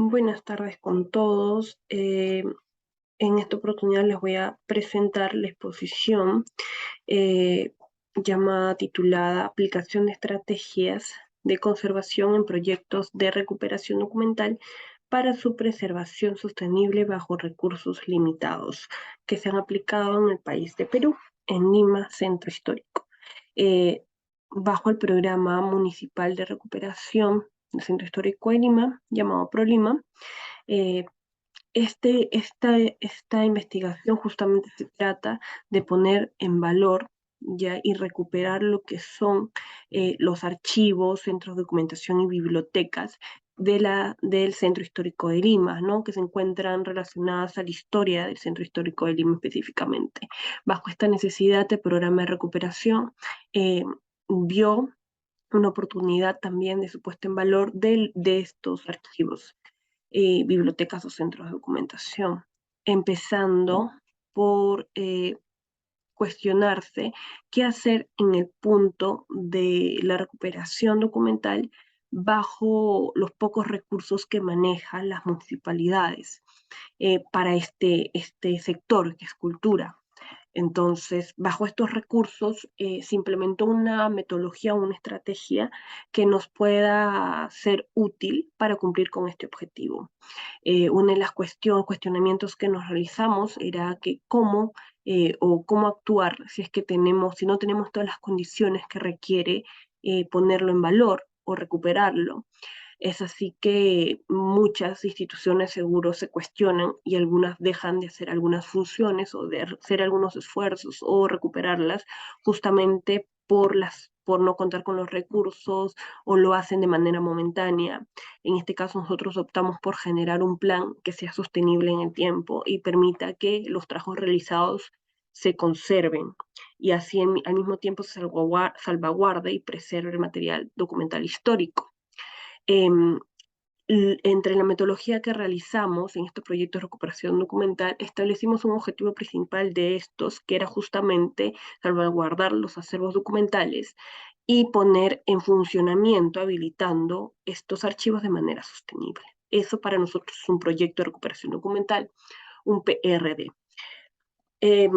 Buenas tardes con todos. En esta oportunidad les voy a presentar la exposición eh, titulada Aplicación de estrategias de conservación en proyectos de recuperación documental para su preservación sostenible bajo recursos limitados, que se han aplicado en el país de Perú, en Lima, Centro Histórico. Eh, Bajo el programa municipal de recuperación del Centro Histórico de Lima, llamado ProLima. eh, esta investigación justamente se trata de poner en valor ya y recuperar lo que son los archivos, centros de documentación y bibliotecas del Centro Histórico de Lima, ¿no? Que se encuentran relacionadas a la historia del Centro Histórico de Lima específicamente. Bajo esta necesidad, el programa de recuperación eh, vio una oportunidad también de su puesta en valor de estos archivos, bibliotecas o centros de documentación, empezando por cuestionarse qué hacer en el punto de la recuperación documental bajo los pocos recursos que manejan las municipalidades para este sector que es cultura. Entonces, bajo estos recursos se implementó una metodología, una estrategia que nos pueda ser útil para cumplir con este objetivo. Una de las cuestionamientos que nos realizamos era que cómo actuar si es que si no tenemos todas las condiciones que requiere ponerlo en valor o recuperarlo. Es así que muchas instituciones seguro se cuestionan y algunas dejan de hacer algunas funciones o de hacer algunos esfuerzos o recuperarlas justamente por no contar con los recursos o lo hacen de manera momentánea. En este caso nosotros optamos por generar un plan que sea sostenible en el tiempo y permita que los trabajos realizados se conserven y así al mismo tiempo se salvaguarde y preserve el material documental histórico. Em, Entre la metodología que realizamos en este proyecto de recuperación documental, establecimos un objetivo principal de estos, que era justamente salvaguardar los acervos documentales y poner en funcionamiento, habilitando estos archivos de manera sostenible. Eso para nosotros es un proyecto de recuperación documental, un PRD. Eh,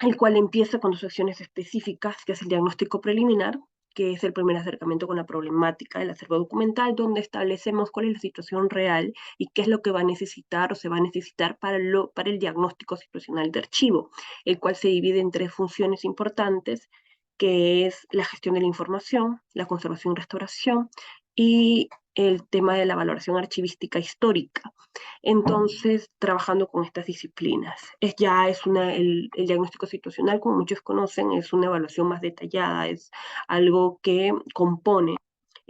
el cual empieza con dos acciones específicas, que es el diagnóstico preliminar, que es el primer acercamiento con la problemática del acervo documental, donde establecemos cuál es la situación real y qué es lo que va a necesitar o se va a necesitar para el diagnóstico situacional de archivo, el cual se divide en tres funciones importantes, que es la gestión de la información, la conservación y restauración, y el tema de la valoración archivística histórica. Entonces, trabajando con estas disciplinas. El diagnóstico situacional, como muchos conocen, es una evaluación más detallada, es algo que compone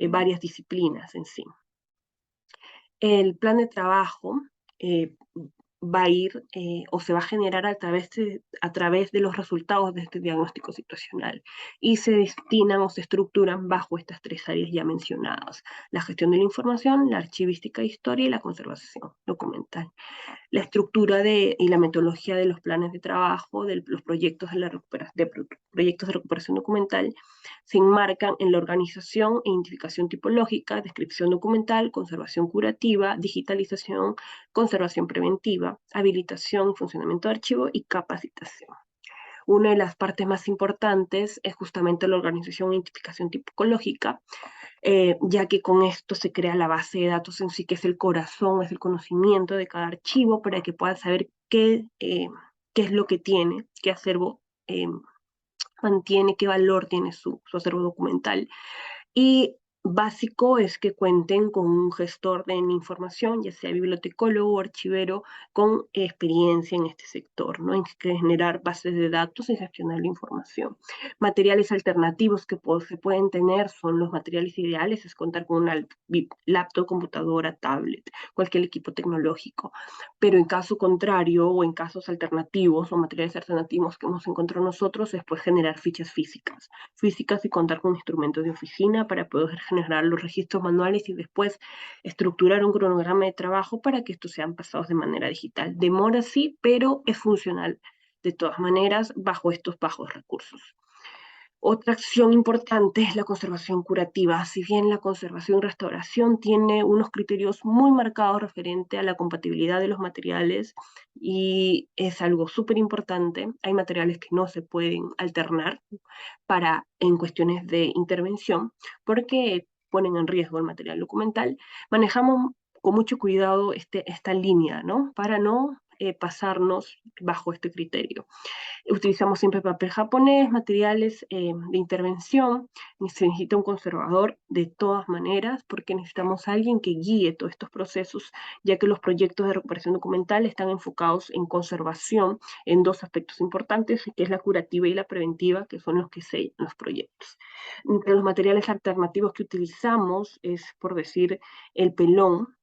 varias disciplinas en sí. El plan de trabajo eh, va a ir o se va a generar a través de los resultados de este diagnóstico situacional y se destinan o se estructuran bajo estas tres áreas ya mencionadas: la gestión de la información, la archivística de historia y la conservación documental. La estructura y la metodología de los planes de trabajo, de los proyectos proyectos de recuperación documental, se enmarcan en la organización e identificación tipológica, descripción documental, conservación curativa, digitalización, conservación preventiva, habilitación y funcionamiento de archivo y capacitación. Una de las partes más importantes es justamente la organización e identificación tipológica, ya que con esto se crea la base de datos en sí, que es el corazón, es el conocimiento de cada archivo, para que pueda saber qué es lo que tiene, qué acervo mantiene, qué valor tiene su acervo documental. Y básico es que cuenten con un gestor de información, ya sea bibliotecólogo o archivero, con experiencia en este sector, ¿no? En generar bases de datos y gestionar la información. Materiales alternativos que se pueden tener son los materiales ideales, es contar con una laptop, computadora, tablet, cualquier equipo tecnológico. Pero en caso contrario o en casos alternativos o materiales alternativos que hemos encontrado nosotros, es pues generar fichas físicas y contar con instrumentos de oficina para poder generar los registros manuales y después estructurar un cronograma de trabajo para que estos sean pasados de manera digital. Demora sí, pero es funcional de todas maneras bajo estos bajos recursos. Otra acción importante es la conservación curativa. Si bien la conservación y restauración tiene unos criterios muy marcados referente a la compatibilidad de los materiales y es algo súper importante, hay materiales que no se pueden alternar en cuestiones de intervención porque ponen en riesgo el material documental. Manejamos con mucho cuidado esta línea, ¿no? Para no pasarnos bajo este criterio. Utilizamos siempre papel japonés, materiales de intervención. Se necesita un conservador de todas maneras porque necesitamos a alguien que guíe todos estos procesos, ya que los proyectos de recuperación documental están enfocados en conservación en dos aspectos importantes, que es la curativa y la preventiva, que son los que sellan los proyectos. Entre los materiales alternativos que utilizamos es, por decir, el pelón,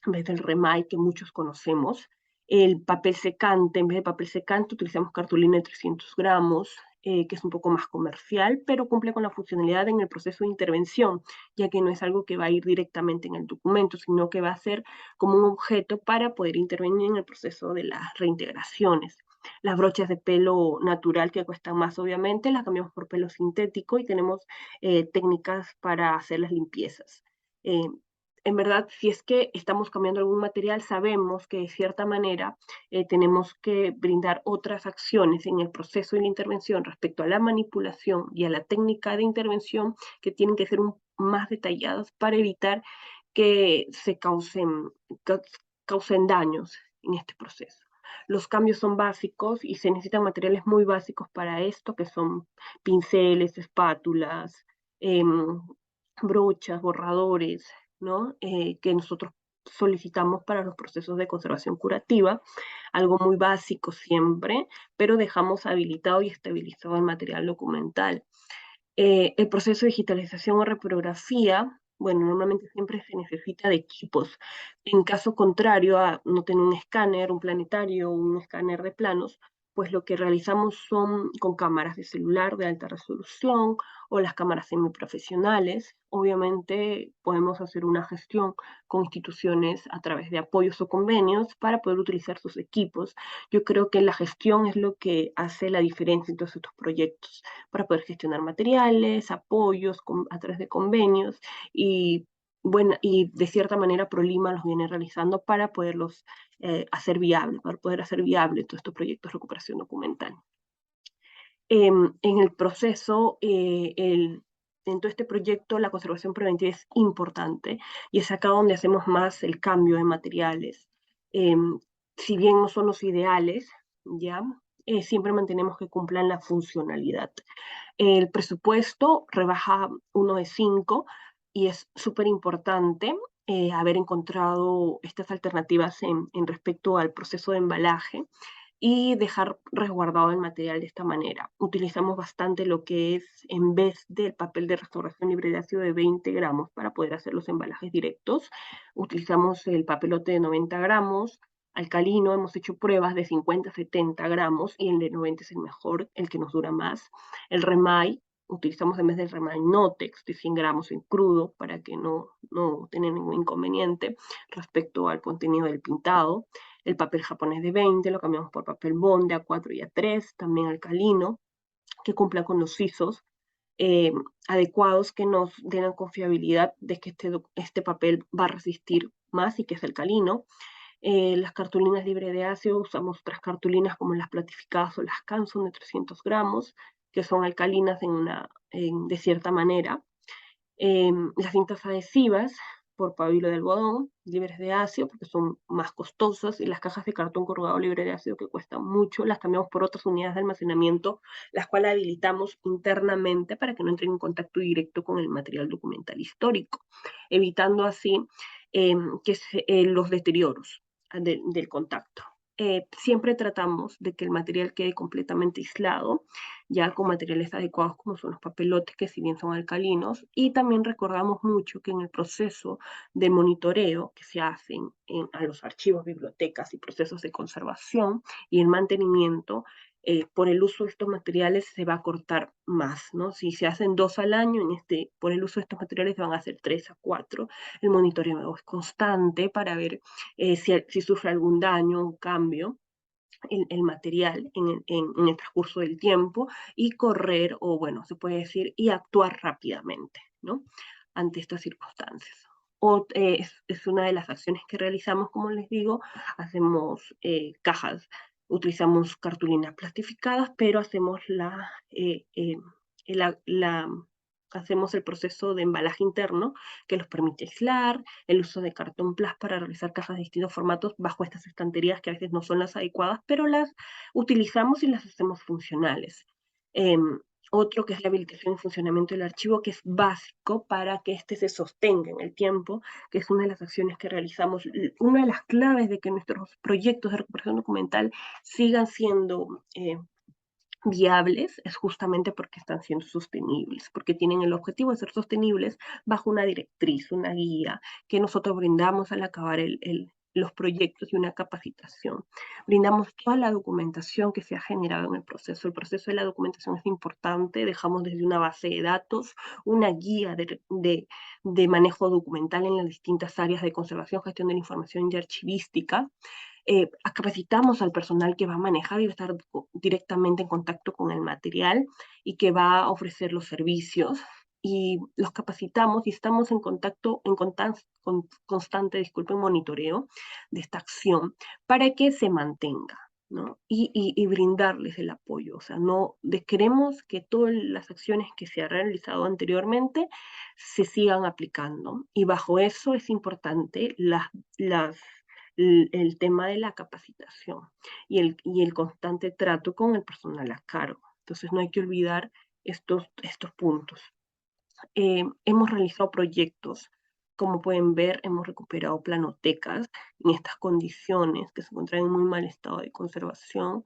en vez del remay que muchos conocemos. El papel secante, en vez de papel secante utilizamos cartulina de 300 gramos, que es un poco más comercial, pero cumple con la funcionalidad en el proceso de intervención, ya que no es algo que va a ir directamente en el documento, sino que va a ser como un objeto para poder intervenir en el proceso de las reintegraciones. Las brochas de pelo natural que cuestan más, obviamente, las cambiamos por pelo sintético y tenemos técnicas para hacer las limpiezas. Eh, en verdad, si es que estamos cambiando algún material, sabemos que de cierta manera tenemos que brindar otras acciones en el proceso de la intervención respecto a la manipulación y a la técnica de intervención que tienen que ser más detalladas para evitar que se causen daños en este proceso. Los cambios son básicos y se necesitan materiales muy básicos para esto, que son pinceles, espátulas, brochas, borradores, ¿no? Que nosotros solicitamos para los procesos de conservación curativa, algo muy básico siempre, pero dejamos habilitado y estabilizado el material documental. El proceso de digitalización o reprografía, bueno, normalmente siempre se necesita de equipos. En caso contrario a no tener un escáner, un planetario, un escáner de planos, pues lo que realizamos son con cámaras de celular de alta resolución o las cámaras semiprofesionales. Obviamente podemos hacer una gestión con instituciones a través de apoyos o convenios para poder utilizar sus equipos. Yo creo que la gestión es lo que hace la diferencia en todos estos proyectos para poder gestionar materiales, apoyos a través de convenios y, bueno, y de cierta manera Prolima los viene realizando para poderlos hacer viable, para poder hacer viable todos estos proyectos de recuperación documental. En el proceso, en todo este proyecto, la conservación preventiva es importante y es acá donde hacemos más el cambio de materiales. Eh, si bien no son los ideales, ya siempre mantenemos que cumplan la funcionalidad. El presupuesto rebaja 1 de 5 y es súper importante haber encontrado estas alternativas en respecto al proceso de embalaje y dejar resguardado el material de esta manera. Utilizamos bastante lo que es, en vez del papel de restauración libre de ácido de 20 gramos para poder hacer los embalajes directos, utilizamos el papelote de 90 gramos, alcalino, hemos hecho pruebas de 50 a 70 gramos y el de 90 es el mejor, el que nos dura más. El remay, utilizamos en vez del remay Notex de 100 gramos en crudo para que no tenga ningún inconveniente respecto al contenido del pintado. El papel japonés de 20 lo cambiamos por papel bond de A4 y A3, también alcalino, que cumpla con los ISOs eh, adecuados que nos den la confiabilidad de que este papel va a resistir más y que es alcalino. Las cartulinas libres de ácido, usamos otras cartulinas como las platificadas o las Canson de 300 gramos, que son alcalinas de cierta manera. Las cintas adhesivas por pabilo de algodón, libres de ácido, porque son más costosas, y las cajas de cartón corrugado libre de ácido, que cuestan mucho, las cambiamos por otras unidades de almacenamiento, las cuales habilitamos internamente para que no entren en contacto directo con el material documental histórico, evitando así los deterioros del contacto. Siempre tratamos de que el material quede completamente aislado, ya con materiales adecuados como son los papelotes, que si bien son alcalinos, y también recordamos mucho que en el proceso de monitoreo que se hacen a los archivos, bibliotecas y procesos de conservación y el mantenimiento, por el uso de estos materiales se va a cortar más, ¿no? Si se hacen 2 al año, por el uso de estos materiales se van a hacer 3 a 4. El monitoreo es constante para ver si sufre algún daño, un cambio, el material en el transcurso del tiempo y correr, o bueno, se puede decir, y actuar rápidamente, ¿no? Ante estas circunstancias. Es una de las acciones que realizamos, como les digo, hacemos cajas, utilizamos cartulinas plastificadas, pero hacemos la hacemos el proceso de embalaje interno que los permite aislar, el uso de cartón plus para realizar cajas de distintos formatos bajo estas estanterías que a veces no son las adecuadas, pero las utilizamos y las hacemos funcionales. Eh, Otro que es la habilitación y funcionamiento del archivo, que es básico para que éste se sostenga en el tiempo, que es una de las acciones que realizamos. Una de las claves de que nuestros proyectos de recuperación documental sigan siendo viables es justamente porque están siendo sostenibles, porque tienen el objetivo de ser sostenibles bajo una directriz, una guía que nosotros brindamos al acabar los proyectos y una capacitación. Brindamos toda la documentación que se ha generado en el proceso. El proceso de la documentación es importante. Dejamos desde una base de datos, una guía de manejo documental en las distintas áreas de conservación, gestión de la información y archivística. Capacitamos al personal que va a manejar y va a estar directamente en contacto con el material y que va a ofrecer los servicios, y los capacitamos y estamos en contacto, constante, disculpen, monitoreo de esta acción para que se mantenga, ¿no? Y brindarles el apoyo. O sea, no queremos que todas las acciones que se han realizado anteriormente se sigan aplicando, y bajo eso es importante el tema de la capacitación y el constante trato con el personal a cargo. Entonces no hay que olvidar estos puntos. Hemos realizado proyectos, como pueden ver, hemos recuperado planotecas en estas condiciones que se encuentran en muy mal estado de conservación,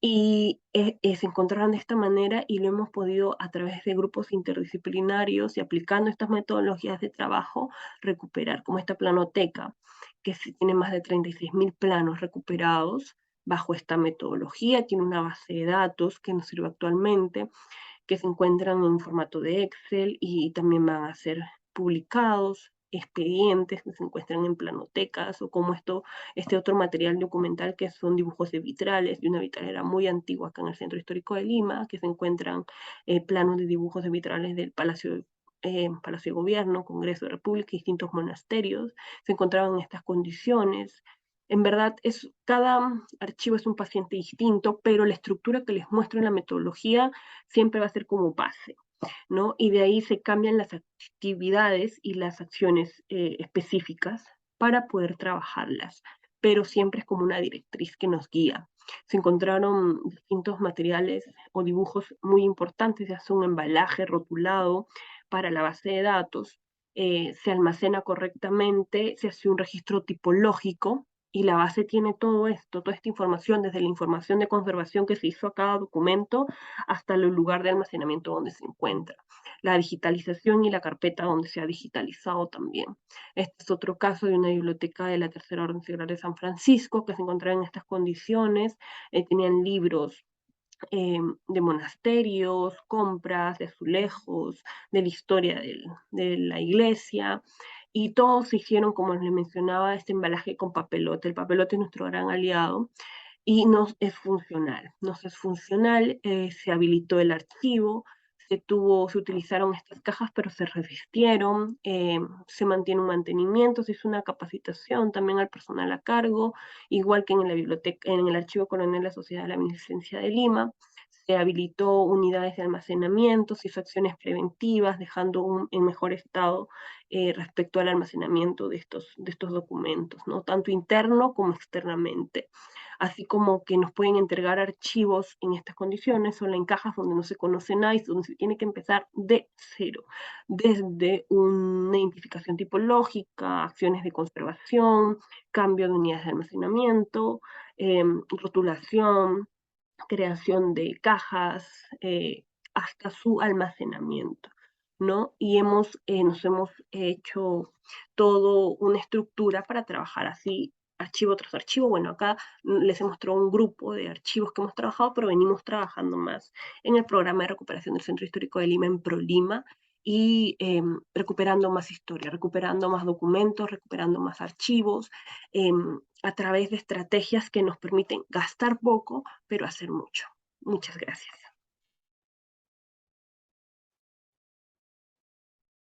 y se encontraron de esta manera, y lo hemos podido, a través de grupos interdisciplinarios y aplicando estas metodologías de trabajo, recuperar, como esta planoteca, que tiene más de 36.000 planos recuperados bajo esta metodología. Tiene una base de datos que nos sirve actualmente, que se encuentran en formato de Excel, y también van a ser publicados expedientes que se encuentran en planotecas, o como este otro material documental que son dibujos de vitrales, de una vitralera muy antigua acá en el Centro Histórico de Lima, que se encuentran planos de dibujos de vitrales del Palacio de Gobierno, Congreso de República y distintos monasterios. Se encontraban en estas condiciones. En verdad, cada archivo es un paciente distinto, pero la estructura que les muestro en la metodología siempre va a ser como base, ¿no? Y de ahí se cambian las actividades y las acciones específicas para poder trabajarlas, pero siempre es como una directriz que nos guía. Se encontraron distintos materiales o dibujos muy importantes, ya sea un embalaje rotulado para la base de datos, se almacena correctamente, se hace un registro tipológico, y la base tiene todo esto, toda esta información, desde la información de conservación que se hizo a cada documento hasta el lugar de almacenamiento donde se encuentra, la digitalización y la carpeta donde se ha digitalizado también. Este es otro caso de una biblioteca de la Tercera Orden Seglar de San Francisco que se encontraba en estas condiciones. Tenían libros de monasterios, compras, de azulejos, de la historia de la iglesia, y todos se hicieron, como les mencionaba, este embalaje con papelote. El papelote es nuestro gran aliado y nos es funcional, se habilitó el archivo, se utilizaron estas cajas, pero se revistieron, se mantiene un mantenimiento, se hizo una capacitación también al personal a cargo, igual que en la biblioteca, en el Archivo Coronel de la Sociedad de la Beneficencia de Lima. Se habilitó unidades de almacenamiento, se hizo acciones preventivas, dejando en mejor estado respecto al almacenamiento de estos documentos, ¿no? Tanto interno como externamente. Así como que nos pueden entregar archivos en estas condiciones, solo en cajas donde no se conoce nada y donde se tiene que empezar de cero, desde una identificación tipológica, acciones de conservación, cambio de unidades de almacenamiento, rotulación, creación de cajas, hasta su almacenamiento, ¿no? Y nos hemos hecho todo una estructura para trabajar así, archivo tras archivo. Bueno, acá les he mostrado un grupo de archivos que hemos trabajado, pero venimos trabajando más en el programa de recuperación del Centro Histórico de Lima, en ProLima, y recuperando más historia, recuperando más documentos, recuperando más archivos, a través de estrategias que nos permiten gastar poco, pero hacer mucho. Muchas gracias.